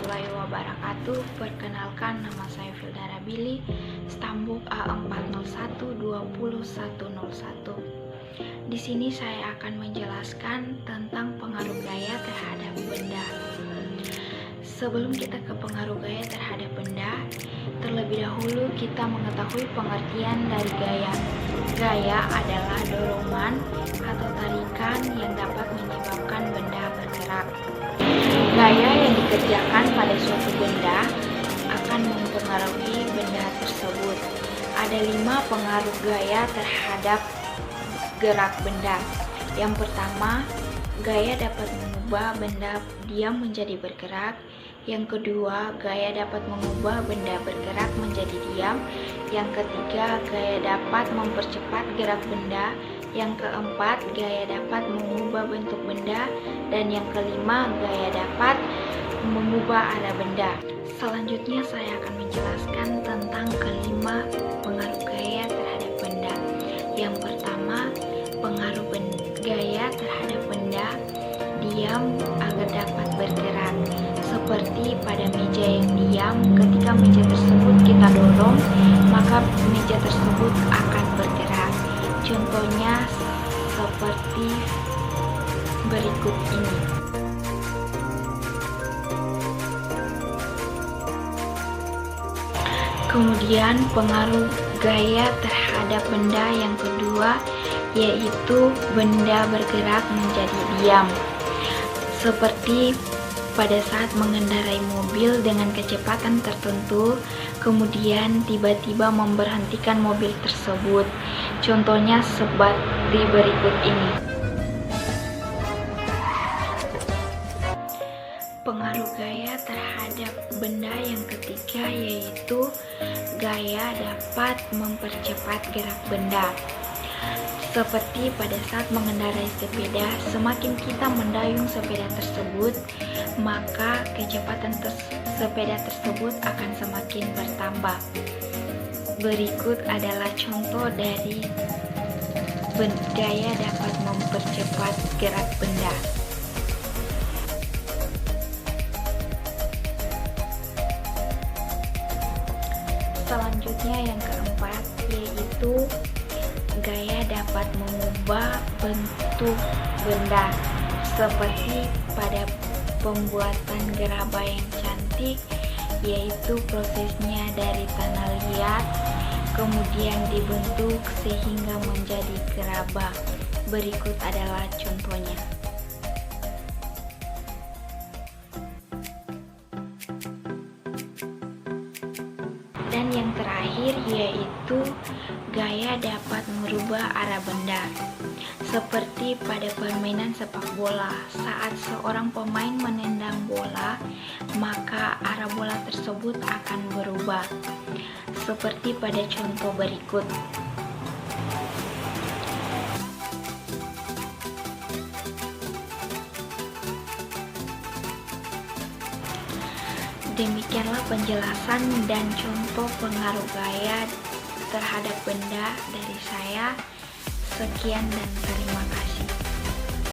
warahmatullahi wabarakatuh. Perkenalkan, nama saya Fildara Billy, stambuk A401200101. Di sini saya akan menjelaskan tentang pengaruh gaya terhadap benda. Sebelum kita ke pengaruh gaya terhadap benda, terlebih dahulu kita mengetahui pengertian dari gaya. Gaya adalah dorongan atau tarikan yang dapat menyebabkan benda bergerak. Gaya yang dikerjakan pada suatu benda akan mempengaruhi benda tersebut. Ada 5 pengaruh gaya terhadap gerak benda. Yang pertama, gaya dapat mengubah benda diam menjadi bergerak. Yang kedua, gaya dapat mengubah benda bergerak menjadi diam. Yang ketiga, gaya dapat mempercepat gerak benda. Yang keempat, gaya dapat mengubah bentuk benda. Dan yang kelima, gaya dapat mengubah arah benda. Selanjutnya saya akan menjelaskan tentang kelima pengaruh gaya terhadap benda. Yang pertama, pengaruh gaya terhadap benda diam agar dapat bergerak. Seperti pada meja yang diam, ketika meja tersebut kita dorong, maka meja tersebut akan bergerak. Contohnya seperti berikut ini. Kemudian pengaruh gaya terhadap benda yang kedua, yaitu benda bergerak menjadi diam. Seperti pada saat mengendarai mobil dengan kecepatan tertentu, kemudian tiba-tiba memberhentikan mobil tersebut. Contohnya seperti berikut ini. Pengaruh gaya terhadap benda yang ketiga, yaitu gaya dapat mempercepat gerak benda. Seperti pada saat mengendarai sepeda, semakin kita mendayung sepeda tersebut, maka kecepatan sepeda tersebut akan semakin bertambah. Berikut adalah contoh dari gaya dapat mempercepat gerak benda. Selanjutnya yang keempat, yaitu gaya dapat mengubah bentuk benda. Seperti pada pembuatan gerabah yang cantik, yaitu prosesnya dari tanah liat kemudian dibentuk sehingga menjadi gerabah. Berikut adalah contohnya. Dan yang terakhir, yaitu gaya dapat merubah arah benda. Seperti pada permainan sepak bola, saat seorang pemain menendang bola, maka arah bola tersebut akan berubah. Seperti pada contoh berikut. Demikianlah penjelasan dan contoh pengaruh gaya terhadap benda dari saya. Sekian dan terima kasih.